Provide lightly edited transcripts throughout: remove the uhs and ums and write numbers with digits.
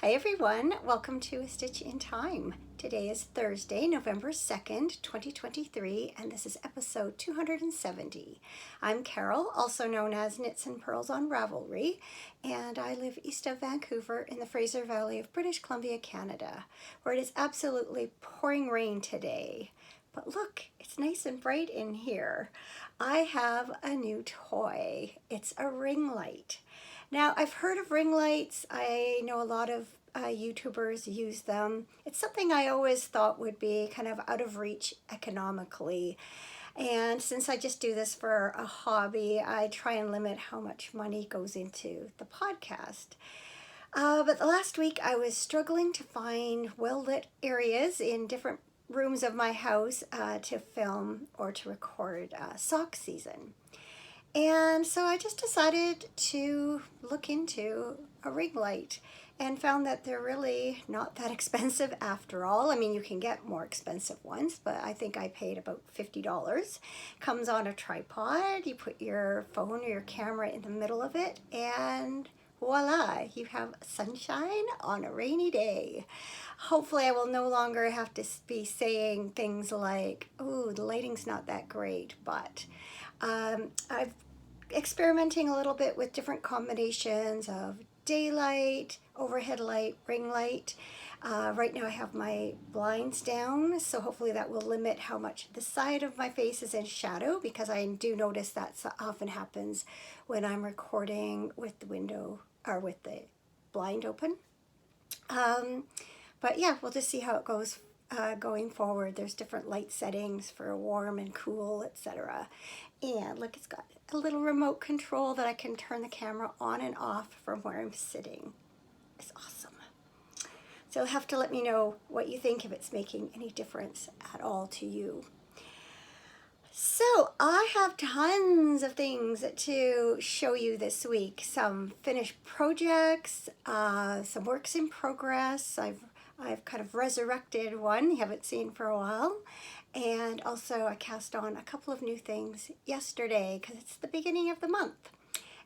Hi everyone, welcome to A Stitch in Time. Today is Thursday, November 2nd, 2023, and this is episode 270. I'm Carol, also known as Knits and Pearls on Ravelry, and I live east of Vancouver in the Fraser Valley of British Columbia, Canada, where it is absolutely pouring rain today. But look, it's nice and bright in here. I have a new toy. It's a ring light. Now, I've heard of ring lights. I know a lot of YouTubers use them. It's something I always thought would be kind of out of reach economically. And since I just do this for a hobby, I try and limit how much money goes into the podcast. But the last week I was struggling to find well-lit areas in different rooms of my house to film or to record sock season. And so I just decided to look into a ring light and found that they're really not that expensive after all. I mean, you can get more expensive ones, but I think I paid about $50. Comes on a tripod, you put your phone or your camera in the middle of it, and voila, you have sunshine on a rainy day. Hopefully I will no longer have to be saying things like, oh, the lighting's not that great, but I've experimenting a little bit with different combinations of daylight, overhead light, ring light. Right now I have my blinds down, so hopefully that will limit how much the side of my face is in shadow, because I do notice that often happens when I'm recording with the window or with the blind open. But yeah, we'll just see how it goes going forward. There's different light settings for warm and cool, etc. And look, it's got a little remote control that I can turn the camera on and off from where I'm sitting. It's awesome. So you'll have to let me know what you think, if it's making any difference at all to you. So I have tons of things to show you this week. Some finished projects, some works in progress. I've kind of resurrected one you haven't seen for a while. And also I cast on a couple of new things yesterday because it's the beginning of the month.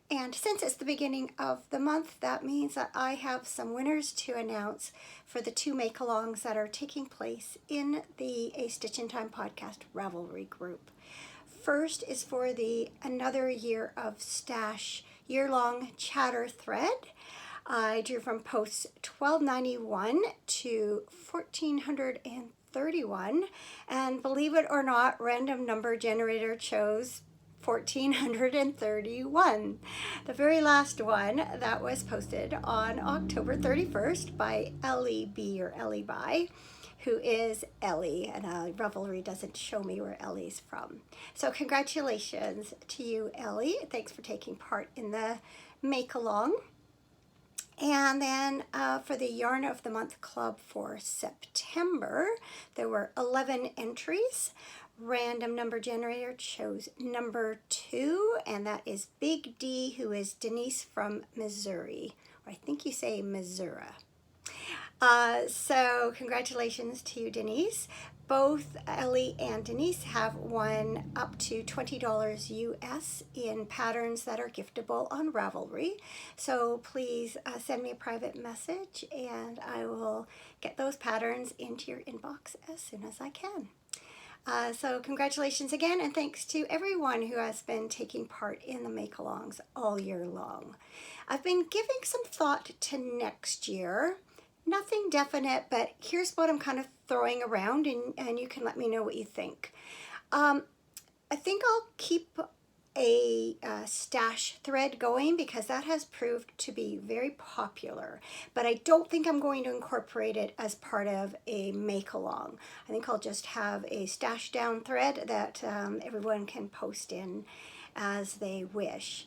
And since it's the beginning of the month, that means that I have some winners to announce for the two make-alongs that are taking place in the A Stitch in Time podcast Ravelry group. First is for the Another Year of Stash year-long chatter thread. I drew from posts 1291 to 1431, and believe it or not, random number generator chose 1431. The very last one that was posted on October 31st by Ellie B, or Ellie By, who is Ellie, and Ravelry doesn't show me where Ellie's from. So congratulations to you, Ellie. Thanks for taking part in the make-along. And then for the Yarn of the Month Club for September, there were 11 entries. Random number generator chose number 2, and that is Big D, who is Denise from Missouri. Or I think you say Missouri. So congratulations to you, Denise. Both Ellie and Denise have won up to $20 US in patterns that are giftable on Ravelry. So please send me a private message and I will get those patterns into your inbox as soon as I can. So congratulations again, and thanks to everyone who has been taking part in the make-alongs all year long. I've been giving some thought to next year. Nothing definite, but here's what I'm kind of throwing around, and you can let me know what you think. I think I'll keep a stash thread going because that has proved to be very popular, but I don't think I'm going to incorporate it as part of a make-along. I think I'll just have a stash down thread that everyone can post in as they wish.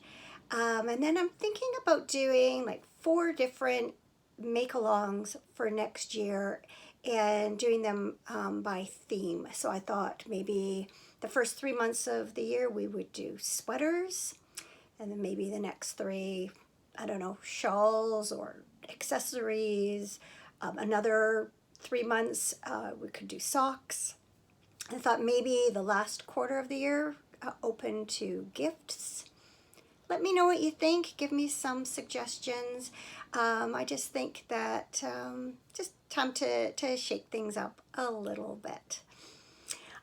And then I'm thinking about doing like 4 different make-alongs for next year and doing them by theme. So I thought maybe the first 3 months of the year we would do sweaters, and then maybe the next 3, I don't know, shawls or accessories. Another 3 months we could do socks. I thought maybe the last quarter of the year open to gifts. Let me know what you think. Give me some suggestions. I just think that just time to shake things up a little bit.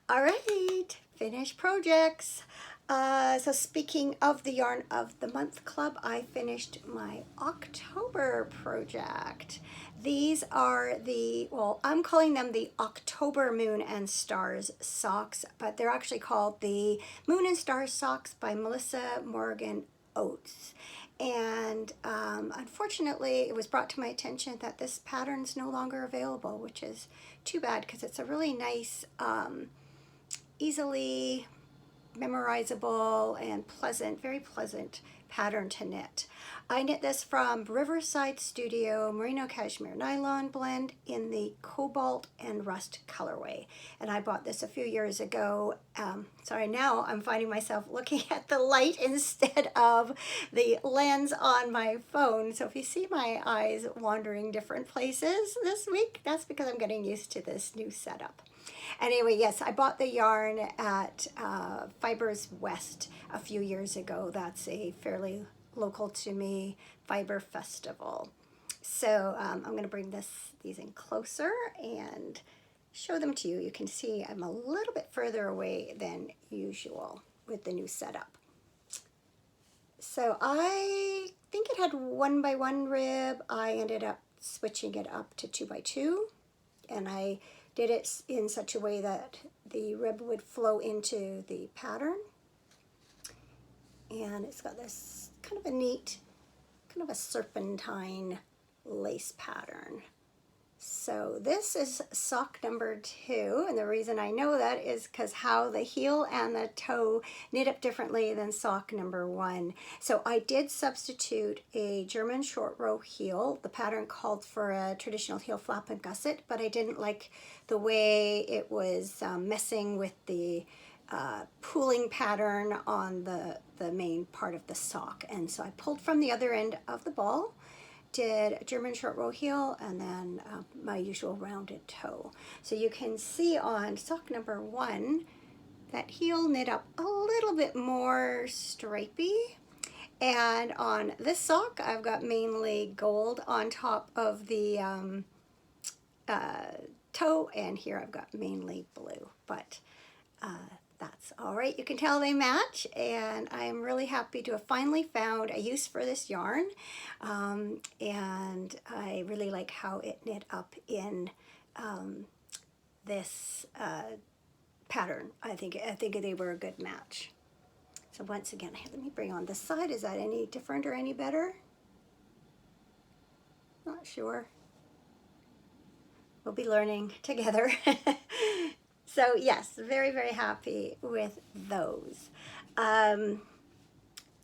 All right, finished projects. So speaking of the Yarn of the Month Club, I finished my October project. These are well, I'm calling them the October Moon and Stars socks, but they're actually called the Moon and Stars socks by Melissa Morgan Oates. And unfortunately, it was brought to my attention that this pattern's no longer available, which is too bad because it's a really nice, easily memorizable and pleasant, very pleasant pattern to knit. I knit this from Riverside Studio Merino Cashmere Nylon blend in the Cobalt and Rust colorway. And I bought this a few years ago. Sorry, now I'm finding myself looking at the light instead of the lens on my phone. So if you see my eyes wandering different places this week, that's because I'm getting used to this new setup. Anyway, yes, I bought the yarn at Fibers West a few years ago. That's a fairly local to me fiber festival. So I'm going to bring these in closer and show them to you. You can see I'm a little bit further away than usual with the new setup. So I think it had 1x1 rib. I ended up switching it up to 2x2, and I did it in such a way that the rib would flow into the pattern. And it's got this kind of a neat, kind of a serpentine lace pattern. So this is sock number 2, and the reason I know that is because how the heel and the toe knit up differently than sock number 1. So I did substitute a German short row heel. The pattern called for a traditional heel flap and gusset, but I didn't like the way it was messing with the pooling pattern on the main part of the sock. And so I pulled from the other end of the ball, did a German short row heel, and then my usual rounded toe. So you can see on sock number 1, that heel knit up a little bit more stripy. And on this sock, I've got mainly gold on top of the toe, and here I've got mainly blue, but that's all right. You can tell they match, and I'm really happy to have finally found a use for this yarn, and I really like how it knit up in this pattern. I think they were a good match. So once again, let me bring on this side. Is that any different or any better? Not sure. We'll be learning together. So yes, very, very happy with those.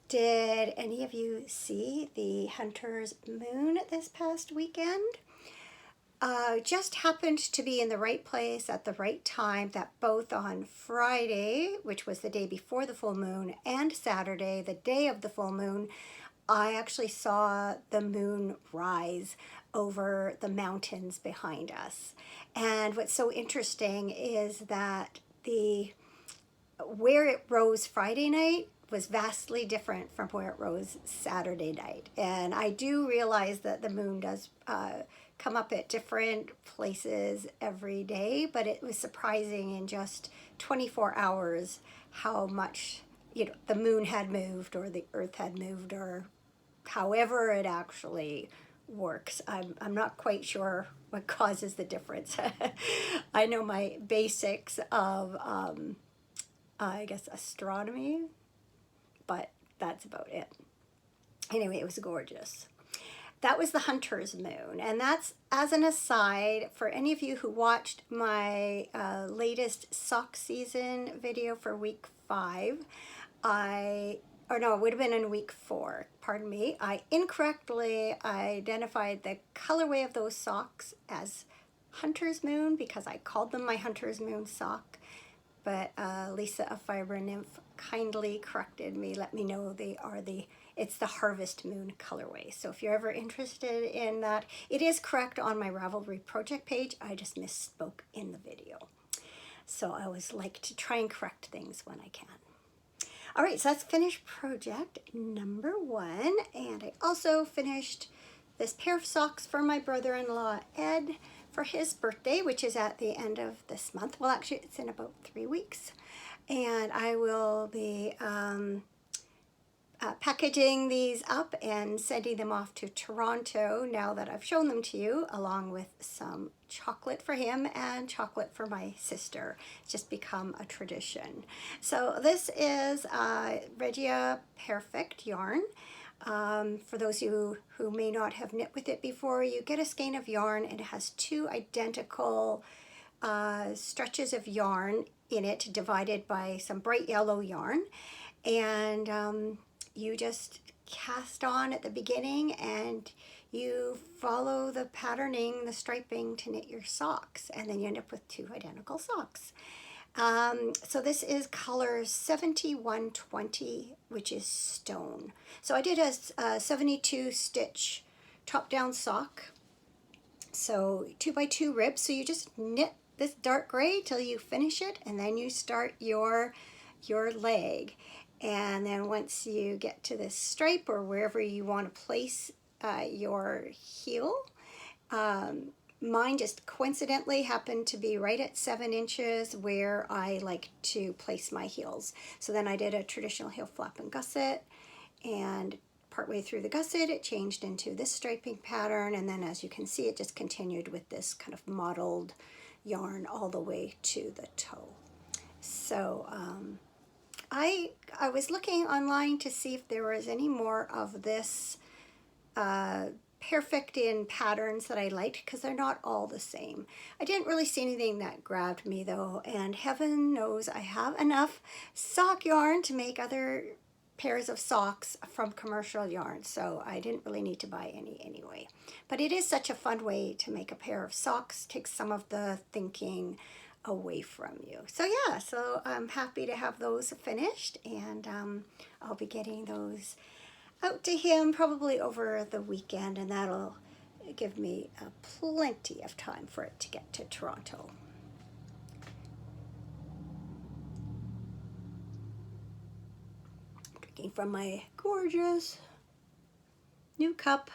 Did any of you see the Hunter's Moon this past weekend? Just happened to be in the right place at the right time, that both on Friday, which was the day before the full moon, and Saturday, the day of the full moon, I actually saw the moon rise over the mountains behind us. And what's so interesting is that where it rose Friday night was vastly different from where it rose Saturday night. And I do realize that the moon does come up at different places every day, but it was surprising in just 24 hours how much, the moon had moved, or the earth had moved, or however it actually works. I'm not quite sure what causes the difference. I know my basics of, I guess, astronomy, but that's about it. Anyway, it was gorgeous. That was the Hunter's Moon, and that's, as an aside, for any of you who watched my latest sock season video for week 5, it would have been in week 4, pardon me. I incorrectly identified the colorway of those socks as Hunter's Moon because I called them my Hunter's Moon sock. But Lisa of Fiber Nymph kindly corrected me, let me know it's the Harvest Moon colorway. So if you're ever interested in that, it is correct on my Ravelry project page. I just misspoke in the video. So I always like to try and correct things when I can. All right, so that's finished project number 1, and I also finished this pair of socks for my brother-in-law Ed for his birthday, which is at the end of this month. Well, actually, it's in about 3 weeks. And I will be packaging these up and sending them off to Toronto now that I've shown them to you, along with some chocolate for him and chocolate for my sister. It's just become a tradition. So this is Regia Perfect yarn. For those of you who may not have knit with it before, you get a skein of yarn and it has 2 identical stretches of yarn in it, divided by some bright yellow yarn. And you just cast on at the beginning and you follow the patterning, the striping to knit your socks, and then you end up with 2 identical socks. So this is color 7120, which is stone. So I did a 72 stitch top down sock. So 2 by 2 ribs. So you just knit this dark gray till you finish it, and then you start your leg. And then once you get to this stripe or wherever you want to place your heel, mine just coincidentally happened to be right at 7 inches where I like to place my heels. So then I did a traditional heel flap and gusset, and partway through the gusset it changed into this striping pattern, and then as you can see it just continued with this kind of mottled yarn all the way to the toe. So I was looking online to see if there was any more of this Perfect in patterns that I liked, because they're not all the same. I didn't really see anything that grabbed me though, and heaven knows I have enough sock yarn to make other pairs of socks from commercial yarn, so I didn't really need to buy any anyway. But it is such a fun way to make a pair of socks, takes some of the thinking away from you. So yeah, so I'm happy to have those finished, and I'll be getting those out to him probably over the weekend, and that'll give me plenty of time for it to get to Toronto. Drinking from my gorgeous new cup.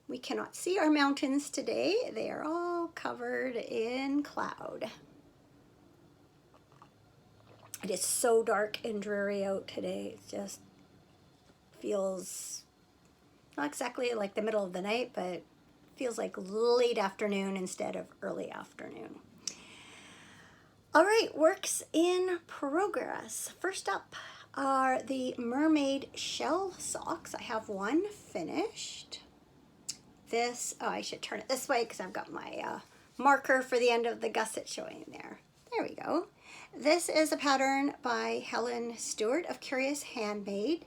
We cannot see our mountains today. They are all covered in cloud. It is so dark and dreary out today. It just feels not exactly like the middle of the night, but feels like late afternoon instead of early afternoon. All right, works in progress. First up are the mermaid shell socks. I have one finished. This, oh, I should turn it this way because I've got my marker for the end of the gusset showing there. There we go. This is a pattern by Helen Stewart of Curious Handmade.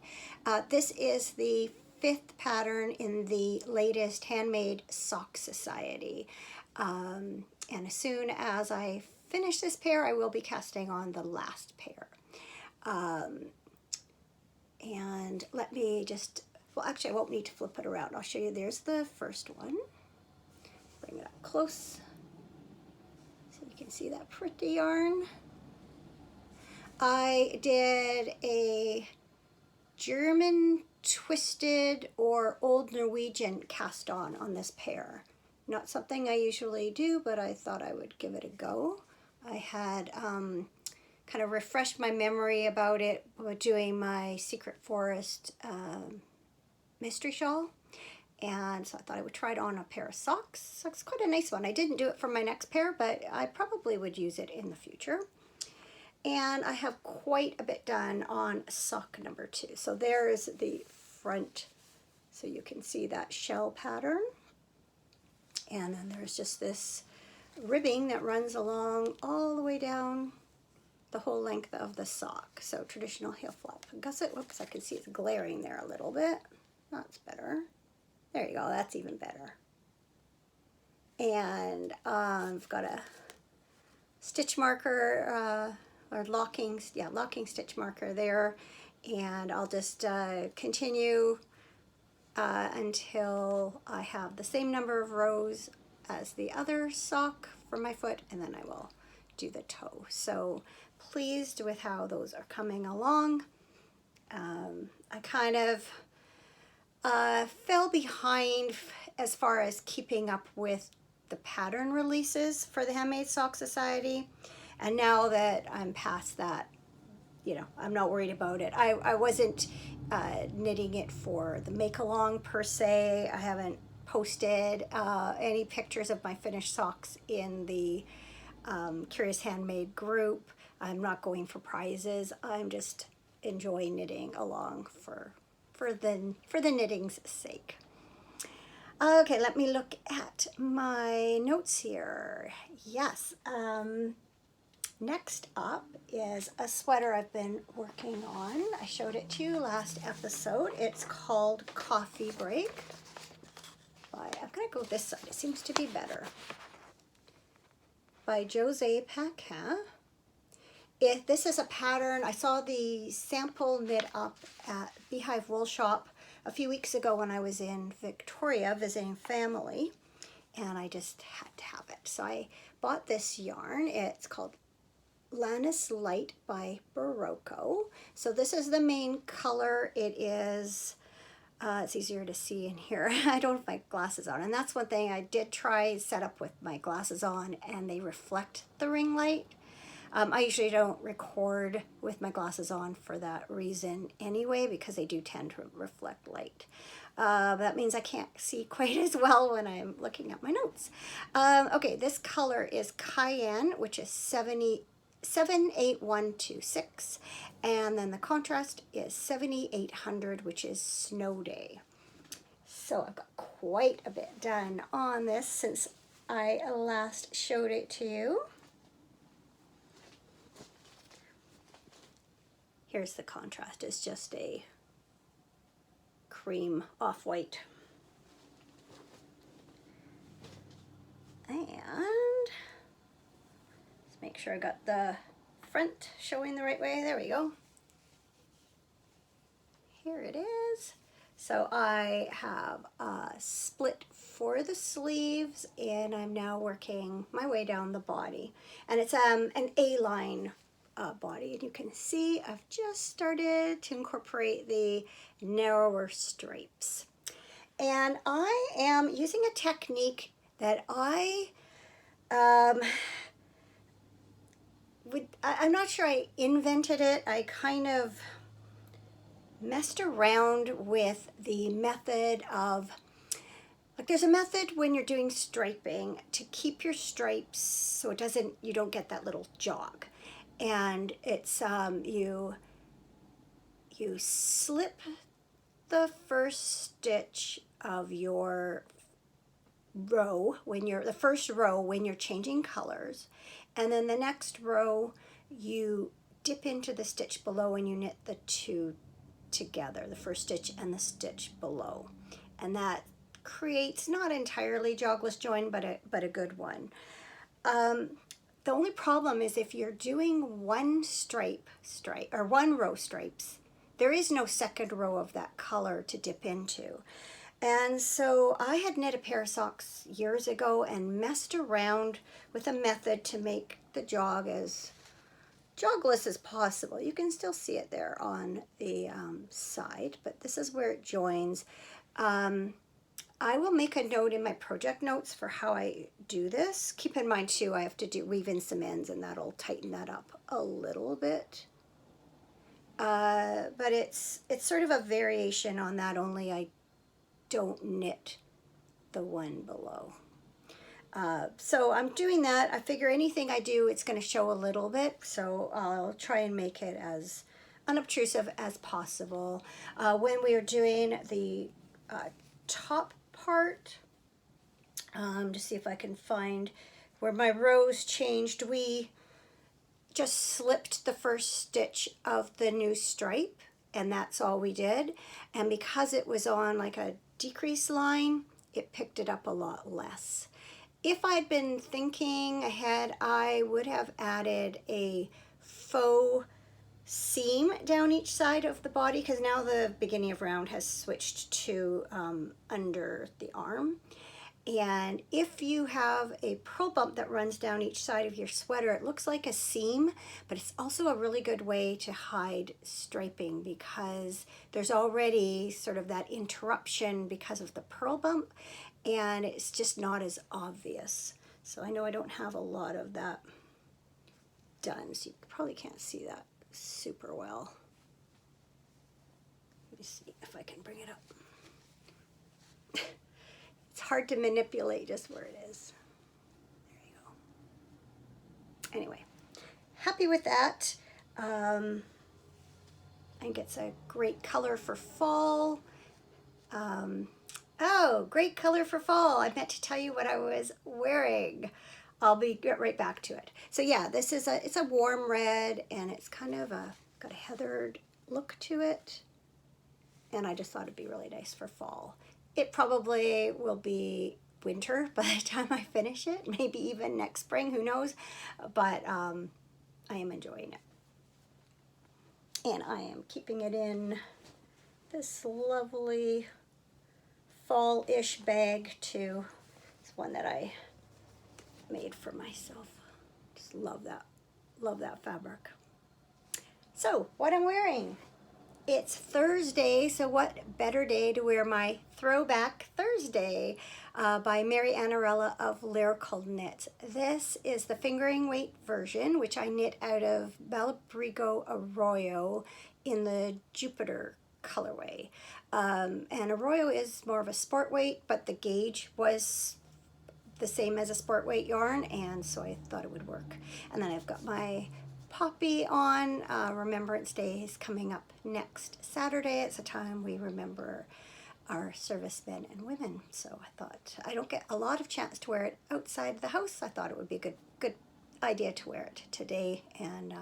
This is the 5th pattern in the latest Handmade Sock Society. And as soon as I finish this pair, I will be casting on the last pair. And let me just, well, actually I won't need to flip it around. I'll show you. There's the first one. Bring it up close so you can see that pretty yarn. I did a German twisted or Old Norwegian cast on this pair. Not something I usually do, but I thought I would give it a go. I had kind of refreshed my memory about it by doing my Secret Forest mystery shawl, and so I thought I would try it on a pair of socks. So it's quite a nice one. I didn't do it for my next pair, but I probably would use it in the future. And I have quite a bit done on sock number 2. So there's the front, so you can see that shell pattern. And then there's just this ribbing that runs along all the way down the whole length of the sock. So traditional heel flap gusset. Whoops, I can see it's glaring there a little bit. That's better. There you go, that's even better. And I've got a stitch marker, or locking stitch marker there, and I'll just continue until I have the same number of rows as the other sock for my foot, and then I will do the toe. So pleased with how those are coming along. I kind of fell behind as far as keeping up with the pattern releases for the Handmade Sock Society. And now that I'm past that, you know, I'm not worried about it. I wasn't knitting it for the make-along per se. I haven't posted any pictures of my finished socks in the Curious Handmade group. I'm not going for prizes. I'm just enjoying knitting along for the knitting's sake. Okay, let me look at my notes here. Yes, next up is a sweater I've been working on. I showed it to you last episode. It's called Coffee Break. I'm gonna go this side, it seems to be better. By Jose Paquin. This is a pattern, I saw the sample knit up at Beehive Wool Shop a few weeks ago when I was in Victoria visiting family, and I just had to have it. So I bought this yarn. It's called Lannis Light by Barocco. So this is the main color. It is, it's easier to see in here. I don't have my glasses on, and that's one thing I did try set up with my glasses on, and they reflect the ring light. I usually don't record with my glasses on for that reason anyway, because they do tend to reflect light. That means I can't see quite as well when I'm looking at my notes. Okay, this color is Cayenne, which is 78126, and then the contrast is 7800, which is Snow Day. So I've got quite a bit done on this since I last showed it to you. Here's the contrast. It's just a cream off-white. And let's make sure I got the front showing the right way. There we go. Here it is. So I have a split for the sleeves, and I'm now working my way down the body. And it's an A-line body, and you can see I've just started to incorporate the narrower stripes, and I am using a technique that I'm not sure I invented it. I kind of messed around with the method of, like, there's a method when you're doing striping to keep your stripes so you don't get that little jog. And it's you slip the first stitch of your row the first row when you're changing colors, and then the next row you dip into the stitch below and you knit the two together, the first stitch and the stitch below, and that creates not entirely jogless join, but a good one. The only problem is if you're doing one or one row stripes, there is no second row of that color to dip into. And so I had knit a pair of socks years ago and messed around with a method to make the jog as jogless as possible. You can still see it there on the side, but this is where it joins. I will make a note in my project notes for how I do this. Keep in mind too, I have to weave in some ends, and that'll tighten that up a little bit. But it's sort of a variation on that, only I don't knit the one below. So I'm doing that. I figure anything I do, it's going to show a little bit, so I'll try and make it as unobtrusive as possible. When we are doing the top part, to see if I can find where my rows changed, we just slipped the first stitch of the new stripe, and that's all we did. And because it was on like a decrease line, it picked it up a lot less. If I'd been thinking ahead, I would have added a faux seam down each side of the body, because now the beginning of round has switched to under the arm. And if you have a pearl bump that runs down each side of your sweater, it looks like a seam, but it's also a really good way to hide striping because there's already sort of that interruption because of the pearl bump, and it's just not as obvious. So I know I don't have a lot of that done, so you probably can't see that super well. Let me see if I can bring it up. It's hard to manipulate just where it is. There you go. Anyway, happy with that. I think it's a great color for fall. Oh, great color for fall. I meant to tell you what I was wearing. I'll get right back to it. So yeah, this is it's a warm red, and it's kind of got a heathered look to it. And I just thought it'd be really nice for fall. It probably will be winter by the time I finish it, maybe even next spring, who knows, but I am enjoying it. And I am keeping it in this lovely fall-ish bag too. It's one that I made for myself. Just love that fabric. So what I'm wearing. It's Thursday, so what better day to wear my Throwback Thursday by Mary Annarella of Lyrical Knits. This is the fingering weight version, which I knit out of Malabrigo Arroyo in the Jupiter colorway. And Arroyo is more of a sport weight, but the gauge was the same as a sport weight yarn, and so I thought it would work. And then I've got my Poppy on. Remembrance Day is coming up next Saturday. It's a time we remember our servicemen and women. So I thought, I don't get a lot of chance to wear it outside the house. I thought it would be a good idea to wear it today and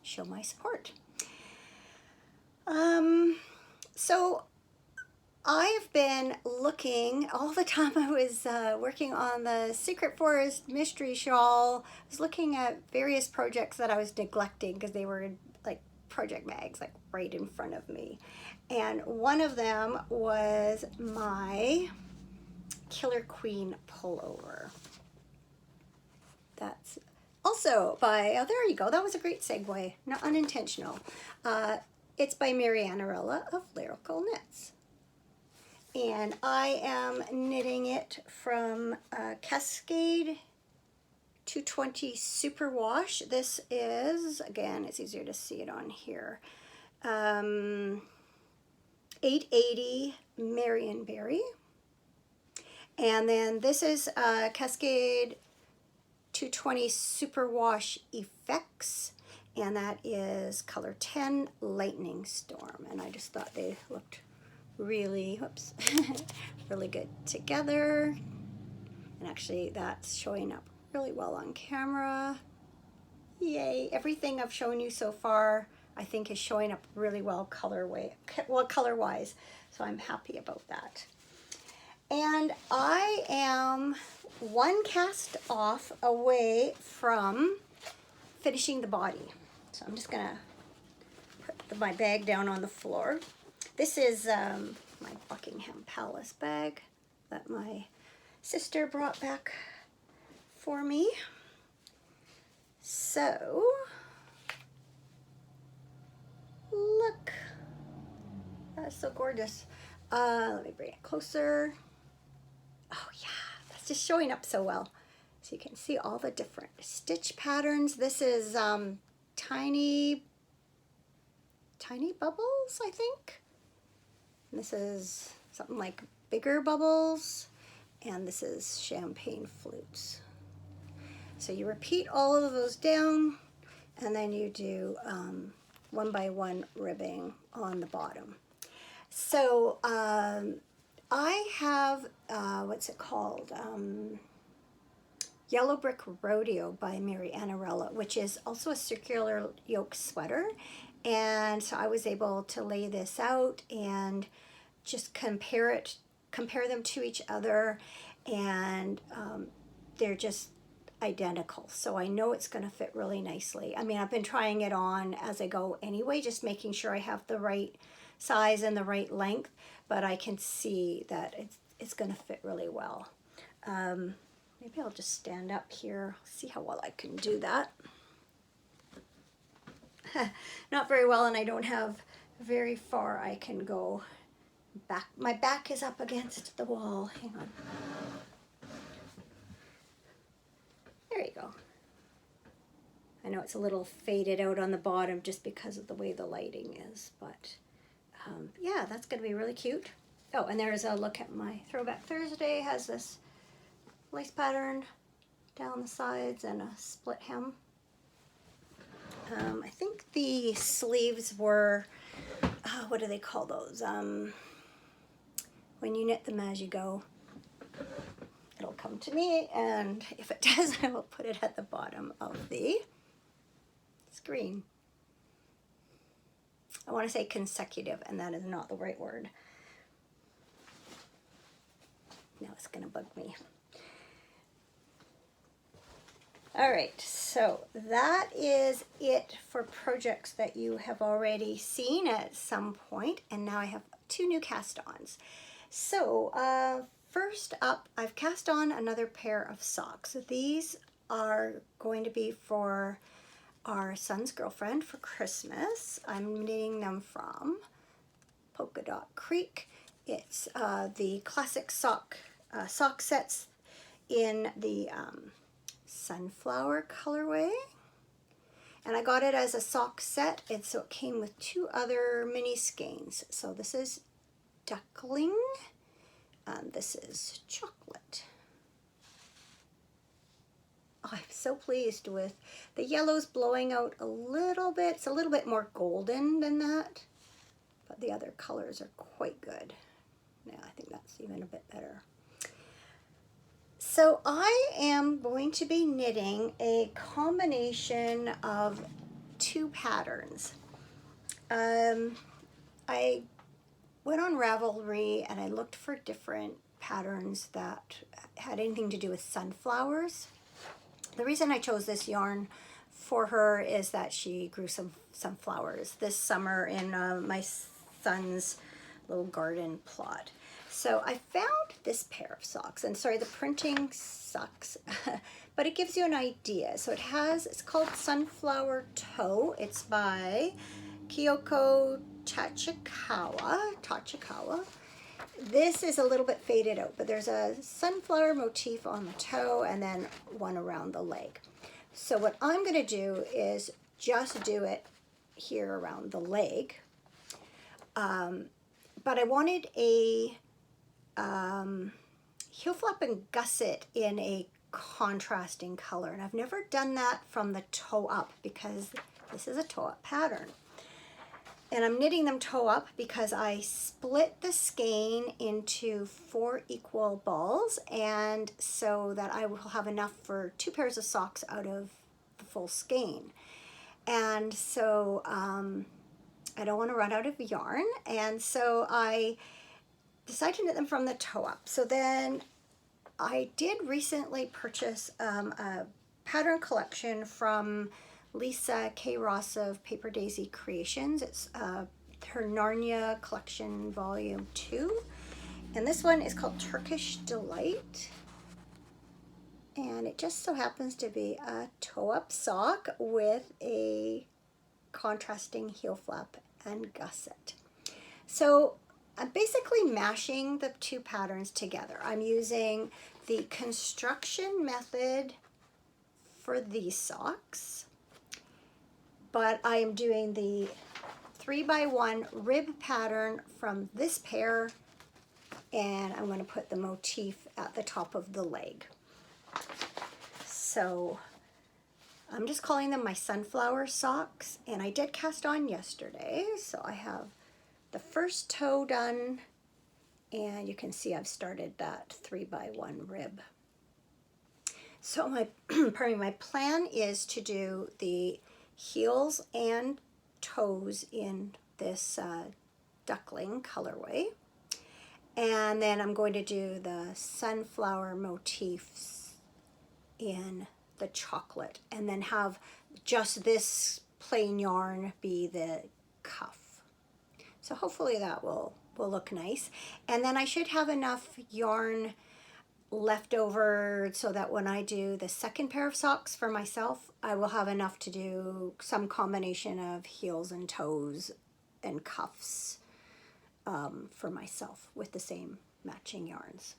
show my support. So I've been looking all the time I was working on the Secret Forest mystery shawl. I was looking at various projects that I was neglecting because they were like project bags, like right in front of me. And one of them was my Killer Queen pullover. That's also by, oh, there you go. That was a great segue, not unintentional. It's by Mary Annarella of Lyrical Knits. And I am knitting it from Cascade 220 Superwash. This is, again, it's easier to see it on here, 880 Marionberry. And then this is Cascade 220 Superwash Effects, and that is color 10 Lightning Storm. And I just thought they looked really, whoops, really good together. And actually that's showing up really well on camera. Yay, everything I've shown you so far I think is showing up really well color-wise. So I'm happy about that. And I am one cast off away from finishing the body. So I'm just gonna put my bag down on the floor. This is my Buckingham Palace bag that my sister brought back for me. So, look, that's so gorgeous. Let me bring it closer. Oh yeah, that's just showing up so well. So you can see all the different stitch patterns. This is tiny bubbles, I think. This is something like bigger bubbles, and this is champagne flutes. So you repeat all of those down, and then you do one by one ribbing on the bottom. So I have, what's it called? Yellow Brick Rodeo by Mary Annarella, which is also a circular yoke sweater. And so I was able to lay this out and just compare them to each other, and they're just identical. So I know it's going to fit really nicely. I mean, I've been trying it on as I go anyway, just making sure I have the right size and the right length, but I can see that it's going to fit really well. Maybe I'll just stand up here, see how well I can do that. Not very well, and I don't have very far I can go back. My back is up against the wall. Hang on. There you go. I know it's a little faded out on the bottom just because of the way the lighting is, but yeah, that's going to be really cute. Oh, and there's a look at my Throwback Thursday. Has this lace pattern down the sides and a split hem. I think the sleeves were, what do they call those? When you knit them as you go. It'll come to me, and if it does, I will put it at the bottom of the screen. I want to say consecutive, and that is not the right word. Now it's going to bug me. All right, so that is it for projects that you have already seen at some point, and now I have 2 new cast-ons. So first up, I've cast on another pair of socks. These are going to be for our son's girlfriend for Christmas. I'm knitting them from Polka Dot Creek. It's the classic sock sets in the sunflower colorway, and I got it as a sock set, and so it came with 2 other mini skeins. So this is Duckling, and this is Chocolate. Oh, I'm so pleased with the yellows blowing out a little bit. It's a little bit more golden than that, but the other colors are quite good. Yeah, I think that's even a bit better. So I am going to be knitting a combination of 2 patterns. I went on Ravelry and I looked for different patterns that had anything to do with sunflowers. The reason I chose this yarn for her is that she grew some sunflowers this summer in my son's little garden plot. So I found this pair of socks, and sorry, the printing sucks, but it gives you an idea. So it's called Sunflower Toe. It's by Kyoko Tachikawa. This is a little bit faded out, but there's a sunflower motif on the toe and then one around the leg. So what I'm going to do is just do it here around the leg. But I wanted a heel flap and gusset in a contrasting color, and I've never done that from the toe up because this is a toe up pattern. And I'm knitting them toe up because I split the skein into 4 equal balls, and so that I will have enough for 2 pairs of socks out of the full skein. And so I don't want to run out of yarn, and so I decided to knit them from the toe up. So then I did recently purchase a pattern collection from Lisa K. Ross of Paper Daisy Creations. It's her Narnia collection volume 2, and this one is called Turkish Delight, and it just so happens to be a toe-up sock with a contrasting heel flap and gusset. So I'm basically mashing the 2 patterns together. I'm using the construction method for these socks, but I am doing the 3x1 rib pattern from this pair, and I'm going to put the motif at the top of the leg. So I'm just calling them my sunflower socks, and I did cast on yesterday, so I have the first toe done, and you can see I've started that 3x1 rib. So my my plan is to do the heels and toes in this duckling colorway, and then I'm going to do the sunflower motifs in the chocolate, and then have just this plain yarn be the cuff. So hopefully that will look nice. And then I should have enough yarn left over so that when I do the second pair of socks for myself, I will have enough to do some combination of heels and toes and cuffs for myself with the same matching yarns.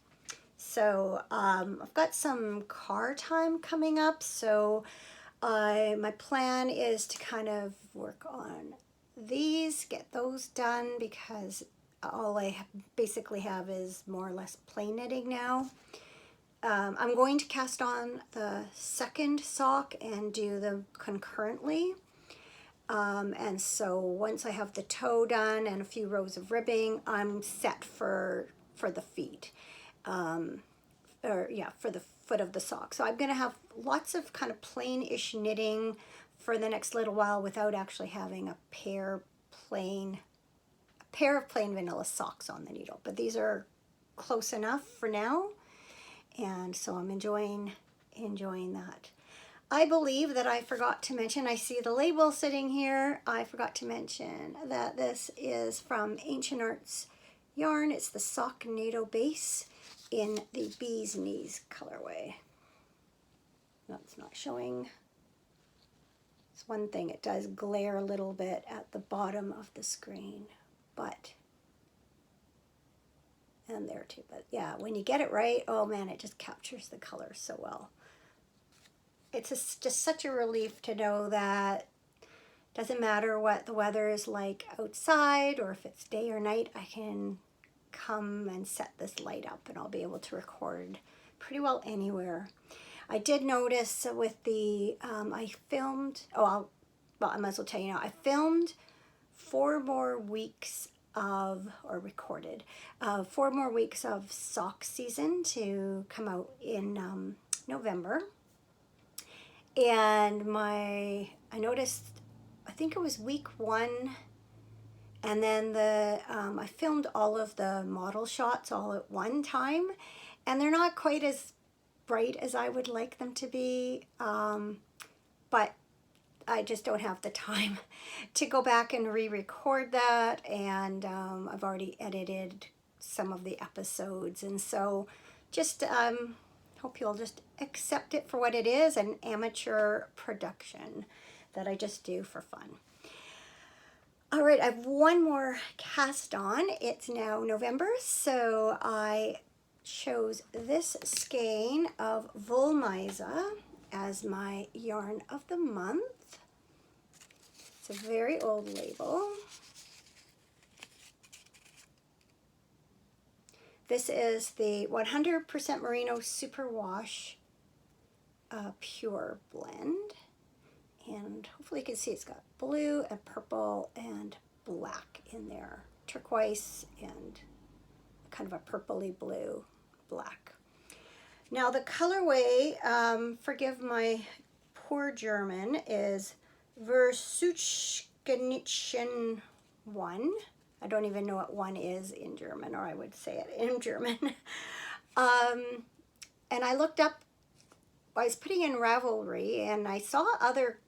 So I've got some car time coming up, so my plan is to kind of work on these, get those done, because all I basically have is more or less plain knitting now. I'm going to cast on the second sock and do them concurrently. And so once I have the toe done and a few rows of ribbing, I'm set for the feet. For the foot of the sock. So I'm going to have lots of kind of plain-ish knitting for the next little while without actually having a pair of plain vanilla socks on the needle. But these are close enough for now, and so I'm enjoying that. I believe that I forgot to mention, I see the label sitting here, I forgot to mention that this is from Ancient Arts Yarn. It's the Sock NATO Base in the Bee's Knees colorway. That's not showing. It's one thing, it does glare a little bit at the bottom of the screen, and there too, but yeah, when you get it right, oh man, it just captures the color so well. It's just such a relief to know that doesn't matter what the weather is like outside or if it's day or night, I can come and set this light up and I'll be able to record pretty well anywhere. I did notice with the, I might as well tell you now, I filmed 4 more weeks recorded 4 more weeks of sock season to come out in November. And I noticed, I think it was week 1, and then I filmed all of the model shots all at one time, and they're not quite as bright as I would like them to be, but I just don't have the time to go back and re-record that, and I've already edited some of the episodes, and so just hope you'll just accept it for what it is, an amateur production that I just do for fun. All right, I have one more cast on. It's now November, so I chose this skein of Wollmeise as my yarn of the month. It's a very old label. This is the 100% Merino Superwash Pure Blend. And hopefully you can see it's got blue and purple and black in there. Turquoise and kind of a purpley blue black. Now the colorway, forgive my poor German, is Versuchgenitchen 1. I don't even know what 1 is in German, or I would say it in German. And I looked up, I was putting in Ravelry, and I saw other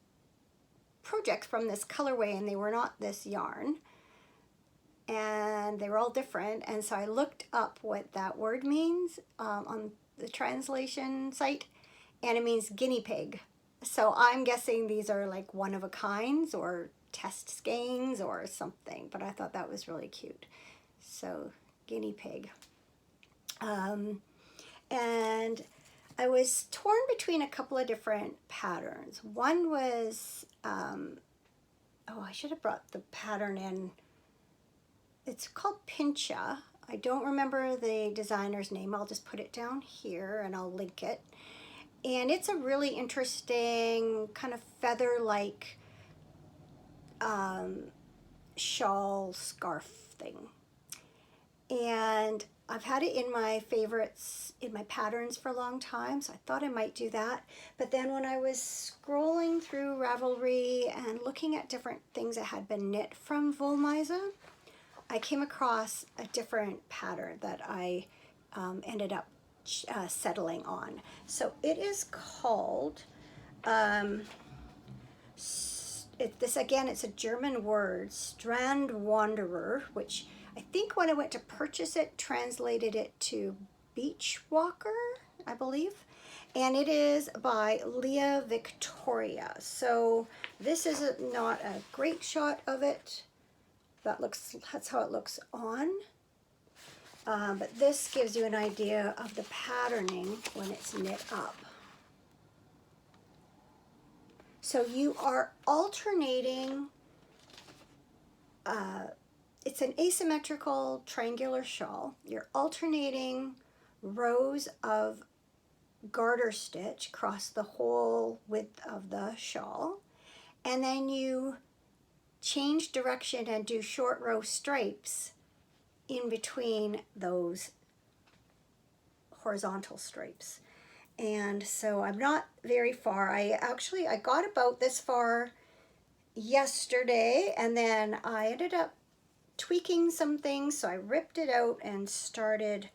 projects from this colorway, and they were not this yarn. And they were all different, and so I looked up what that word means on the translation site, and it means guinea pig. So I'm guessing these are like one-of-a-kinds or test skeins or something, but I thought that was really cute. So guinea pig. And I was torn between a couple of different patterns. One was, I should have brought the pattern in. It's called Pincha. I don't remember the designer's name. I'll just put it down here and I'll link it. And it's a really interesting kind of feather-like shawl scarf thing. And I've had it in my favorites, in my patterns for a long time, so I thought I might do that. But then when I was scrolling through Ravelry and looking at different things that had been knit from Wollmeise, I came across a different pattern that I ended up settling on. So it is called, it's a German word, Strand Wanderer, which I think when I went to purchase it, translated it to Beach Walker, I believe. And it is by Leah Victoria. So this is not a great shot of it. That's how it looks on. But this gives you an idea of the patterning when it's knit up. So you are alternating, it's an asymmetrical triangular shawl. You're alternating rows of garter stitch across the whole width of the shawl. And then you change direction and do short row stripes in between those horizontal stripes. And so I'm not very far. I got about this far yesterday, and then I ended up tweaking some things, so I ripped it out and started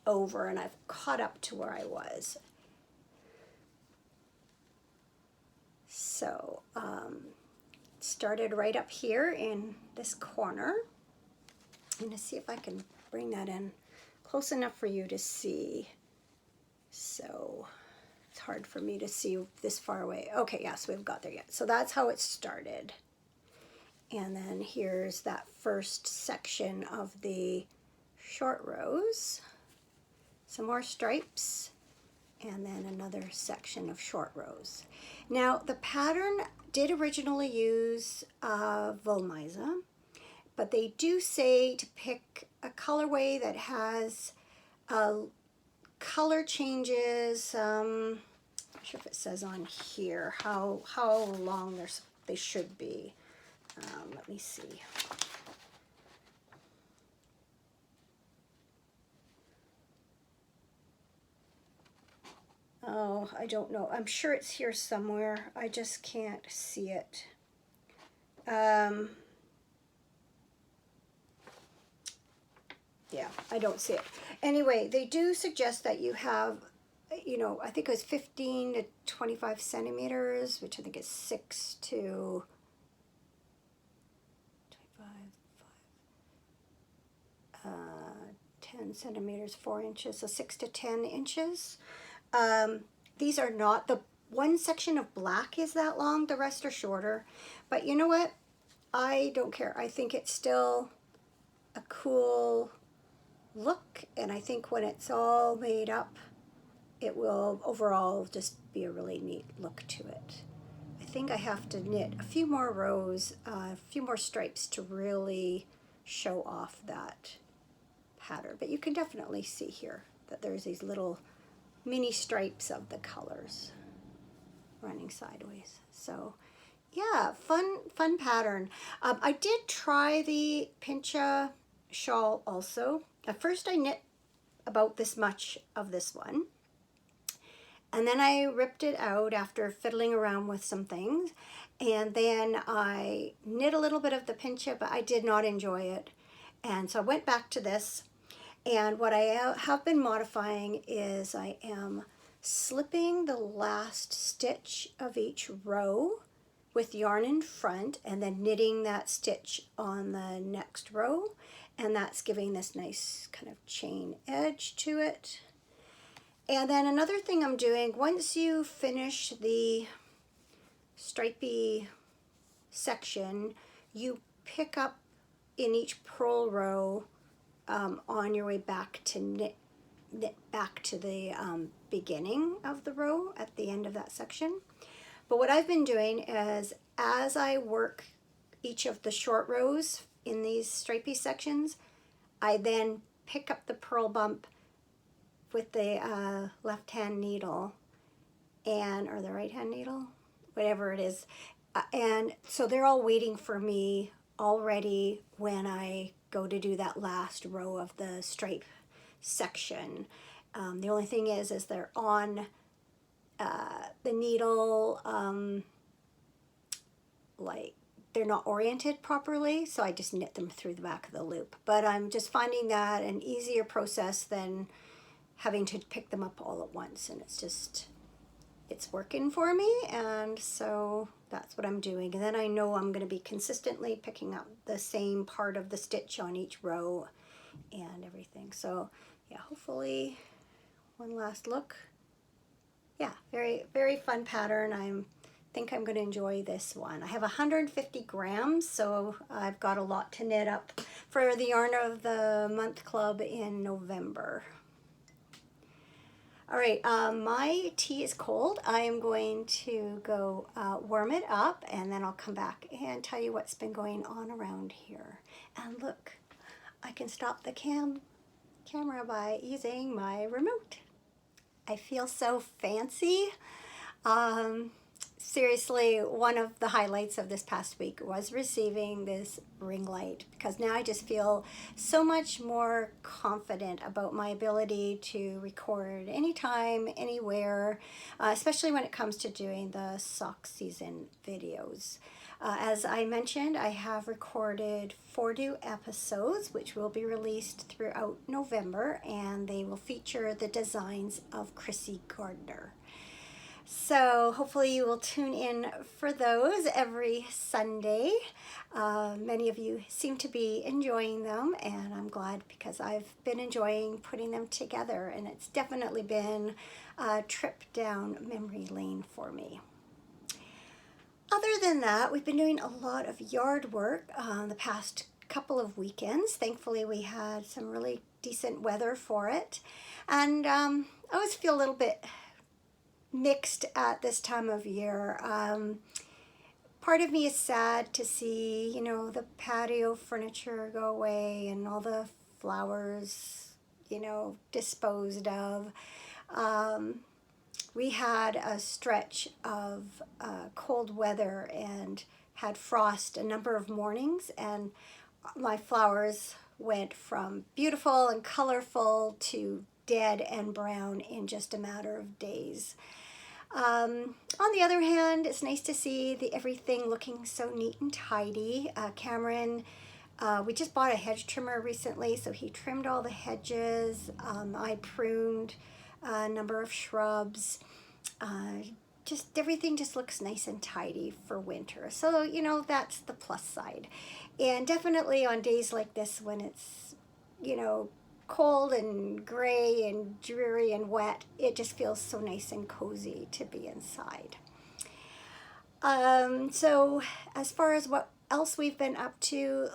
over, and I've caught up to where I was. So started right up here in this corner. I'm going to see if I can bring that in close enough for you to see. So it's hard for me to see this far away. Okay, yes, we've got there yet. So that's how it started. And then here's that first section of the short rows. Some more stripes. And then another section of short rows. Now, the pattern did originally use Wollmeise, but they do say to pick a colorway that has color changes. I'm not sure if it says on here how long they should be. Let me see. Oh, I don't know. I'm sure it's here somewhere. I just can't see it. Yeah, I don't see it. Anyway, they do suggest that you have, you know, I think it was 15 to 25 centimeters, which I think is 6 to 25, 10 centimeters, 4 inches, so 6 to 10 inches. These are not, the one section of black is that long, the rest are shorter. But you know what? I don't care. I think it's still a cool look, and I think when it's all made up, it will overall just be a really neat look to it. I think I have to knit a few more rows, a few more stripes to really show off that pattern. But you can definitely see here that there's these little mini stripes of the colors running sideways. So yeah, fun pattern. I did try the Pincha shawl also. At first I knit about this much of this one, and then I ripped it out after fiddling around with some things, and then I knit a little bit of the Pincha, but I did not enjoy it. And so I went back to this, and what I have been modifying is I am slipping the last stitch of each row with yarn in front, and then knitting that stitch on the next row, and that's giving this nice kind of chain edge to it. And then another thing I'm doing, once you finish the stripy section, you pick up in each purl row on your way back to knit back to the beginning of the row at the end of that section. But what I've been doing is, as I work each of the short rows in these stripy sections, I then pick up the purl bump with the left hand needle or the right hand needle, whatever it is. And so they're all waiting for me already when I go to do that last row of the stripe section. The only thing is they're on the needle, like they're not oriented properly, so I just knit them through the back of the loop. But I'm just finding that an easier process than having to pick them up all at once, and it's working for me, and so that's what I'm doing. And then I know I'm going to be consistently picking up the same part of the stitch on each row and everything. So yeah, hopefully one last look. Yeah, very, very fun pattern. I think I'm going to enjoy this one. I have 150 grams, so I've got a lot to knit up for the Yarn of the Month Club in November. All right, my tea is cold. I am going to go warm it up, and then I'll come back and tell you what's been going on around here. And look, I can stop the camera by using my remote. I feel so fancy. Seriously, one of the highlights of this past week was receiving this ring light, because now I just feel so much more confident about my ability to record anytime, anywhere, especially when it comes to doing the sock season videos. As I mentioned, I have recorded 4 new episodes, which will be released throughout November, and they will feature the designs of Chrissy Gardner. So hopefully you will tune in for those every Sunday. Many of you seem to be enjoying them, and I'm glad, because I've been enjoying putting them together, and it's definitely been a trip down memory lane for me. Other than that, we've been doing a lot of yard work the past couple of weekends. Thankfully, we had some really decent weather for it, and I always feel a little bit mixed at this time of year. Part of me is sad to see, you know, the patio furniture go away and all the flowers, you know, disposed of. We had a stretch of cold weather and had frost a number of mornings, and my flowers went from beautiful and colorful to dead and brown in just a matter of days. On the other hand, it's nice to see everything looking so neat and tidy. Cameron, we just bought a hedge trimmer recently, so he trimmed all the hedges. I pruned a number of shrubs. Just everything just looks nice and tidy for winter. So, you know, that's the plus side. And definitely on days like this, when it's, you know, cold and gray and dreary and wet, it just feels so nice and cozy to be inside. So as far as what else we've been up to,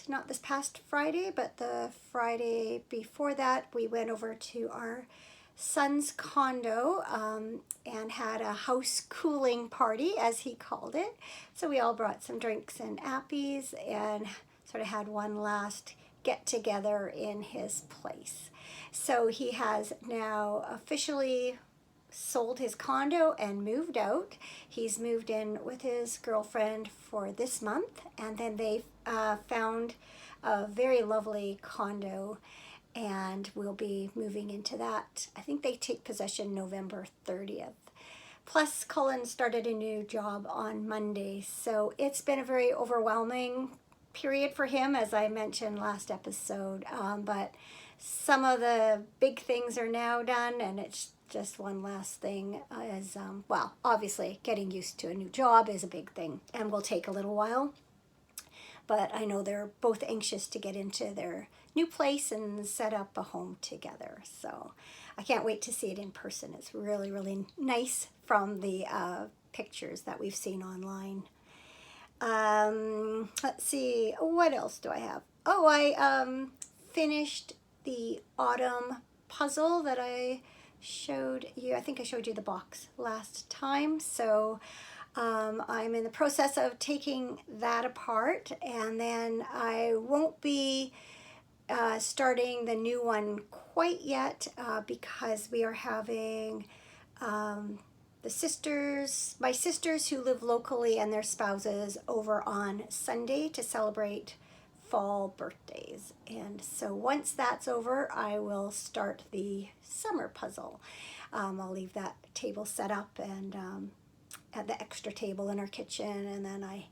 not this past Friday, but the Friday before that, we went over to our son's condo and had a house cooling party, as he called it. So we all brought some drinks and appies and sort of had one last get together in his place. So he has now officially sold his condo and moved out. He's moved in with his girlfriend for this month, and then they found a very lovely condo, and we'll be moving into that. I think they take possession November 30th. Plus, Cullen started a new job on Monday, so it's been a very overwhelming period for him, as I mentioned last episode, but some of the big things are now done, and it's just one last thing is, well, obviously getting used to a new job is a big thing and will take a little while, but I know they're both anxious to get into their new place and set up a home together, so I can't wait to see it in person. It's really, really nice from the pictures that we've seen online. Let's see, what else do I have? Oh, I finished the autumn puzzle that I showed you. I think I showed you the box last time. So I'm in the process of taking that apart, and then I won't be starting the new one quite yet because we are having my sisters who live locally and their spouses over on Sunday to celebrate fall birthdays. And so once that's over, I will start the summer puzzle. I'll leave that table set up and at the extra table in our kitchen, and then I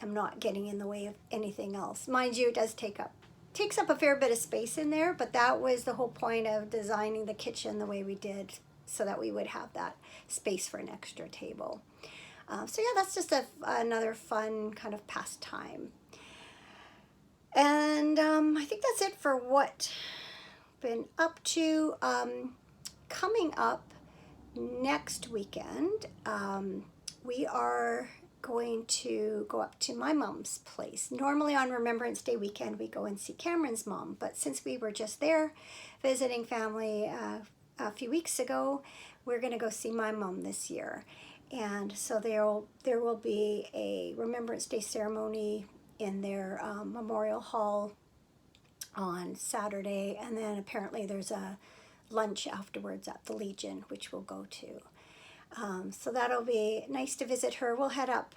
am not getting in the way of anything else. Mind you, it does takes up a fair bit of space in there, but that was the whole point of designing the kitchen the way we did, so that we would have that space for an extra table. So yeah, that's just another fun kind of pastime. And I think that's it for what I've been up to. coming up next weekend, we are going to go up to my mom's place. Normally on Remembrance Day weekend, we go and see Cameron's mom, but since we were just there visiting family a few weeks ago, we're going to go see my mom this year. And so there will be a Remembrance Day ceremony in their memorial hall on Saturday, and then apparently there's a lunch afterwards at the Legion, which we'll go to. So that'll be nice to visit her. We'll head up.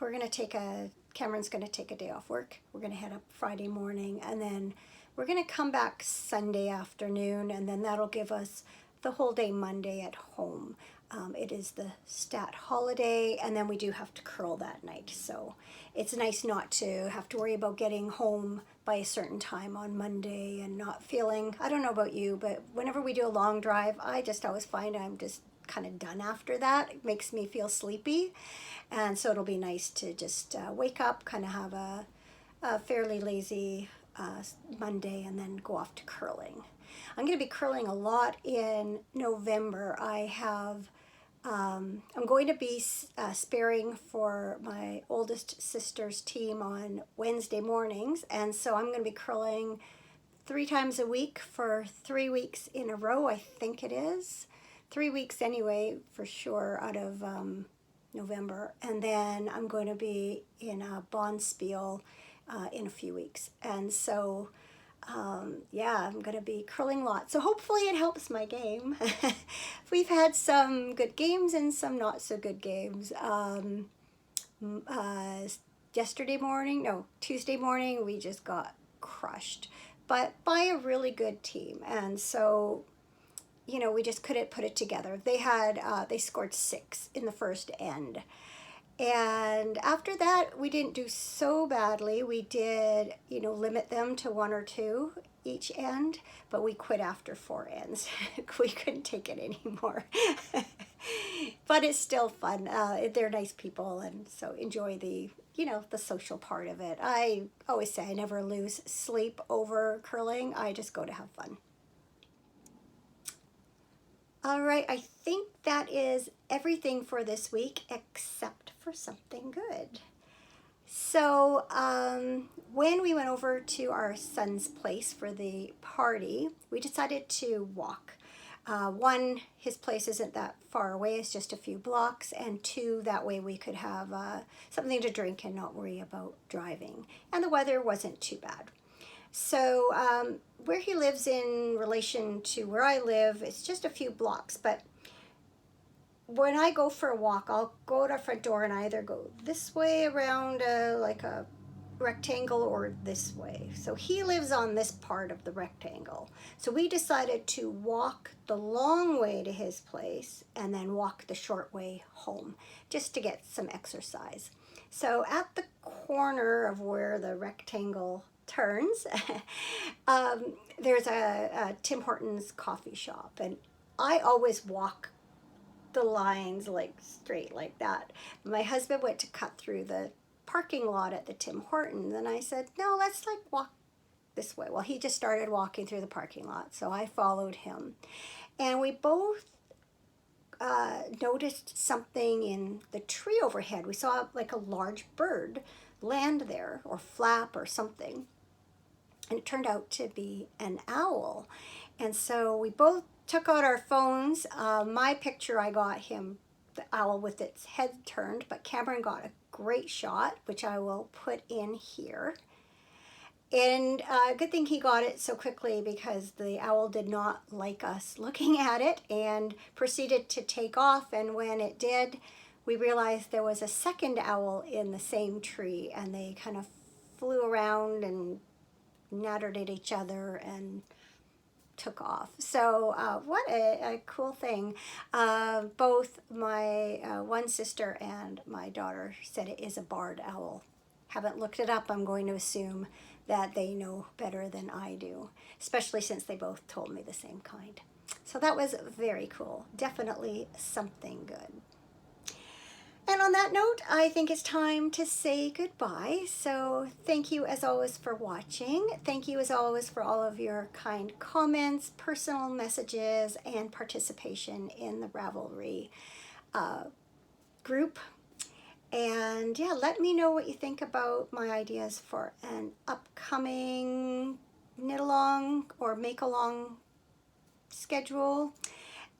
Cameron's going to take a day off work. We're going to head up Friday morning, and then we're going to come back Sunday afternoon, and then that'll give us the whole day Monday at home. It is the stat holiday, and then we do have to curl that night. So it's nice not to have to worry about getting home by a certain time on Monday and not feeling, I don't know about you, but whenever we do a long drive, I just always find I'm just kind of done after that. It makes me feel sleepy. And so it'll be nice to just wake up, kind of have a fairly lazy Monday, and then go off to curling. I'm going to be curling a lot in November. I'm going to be sparing for my oldest sister's team on Wednesday mornings, and so I'm going to be curling 3 times a week for 3 weeks in a row, I think it is. 3 weeks anyway, for sure, out of November. And then I'm going to be in a Bonspiel in a few weeks. And so, yeah, I'm going to be curling lots. So hopefully it helps my game. We've had some good games and some not so good games. Tuesday morning, we just got crushed, but by a really good team. And so, you know, we just couldn't put it together. They scored 6 in the first end. And after that, we didn't do so badly. We did, limit them to 1 or 2 each end, but we quit after 4 ends. We couldn't take it anymore. But it's still fun. They're nice people, and so enjoy the social part of it. I always say I never lose sleep over curling. I just go to have fun. All right, I think that is everything for this week, except for something good. So when we went over to our son's place for the party, we decided to walk. 1, his place isn't that far away, it's just a few blocks, and 2, that way we could have something to drink and not worry about driving. And the weather wasn't too bad. So where he lives in relation to where I live, it's just a few blocks, but when I go for a walk, I'll go to our front door and I either go this way around like a rectangle or this way. So he lives on this part of the rectangle. So we decided to walk the long way to his place and then walk the short way home, just to get some exercise. So at the corner of where the rectangle turns, there's a Tim Hortons coffee shop, and I always walk the lines like straight like that. My husband went to cut through the parking lot at the Tim Hortons, and I said, no, let's walk this way. Well, he just started walking through the parking lot, so I followed him, and we both noticed something in the tree overhead. We saw a large bird land there, or flap or something, and it turned out to be an owl. And so we both took out our phones. My picture, I got him, the owl with its head turned, but Cameron got a great shot, which I will put in here. And good thing he got it so quickly, because the owl did not like us looking at it and proceeded to take off. And when it did, we realized there was a second owl in the same tree, and they kind of flew around and nattered at each other and took off. So what a cool thing. Both my one sister and my daughter said it is a barred owl. Haven't looked it up. I'm going to assume that they know better than I do, especially since they both told me the same kind. So that was very cool. Definitely something good. And on that note, I think it's time to say goodbye. So thank you as always for watching. Thank you as always for all of your kind comments, personal messages, and participation in the Ravelry group. And yeah, let me know what you think about my ideas for an upcoming knit along or make along schedule.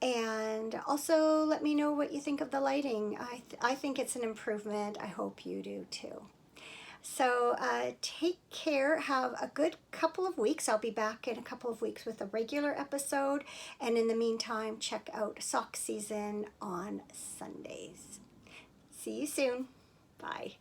And also let me know what you think of the lighting. I think it's an improvement. I hope you do too. So take care. Have a good couple of weeks. I'll be back in a couple of weeks with a regular episode. And in the meantime, check out Sock Season on Sundays. See you soon. Bye.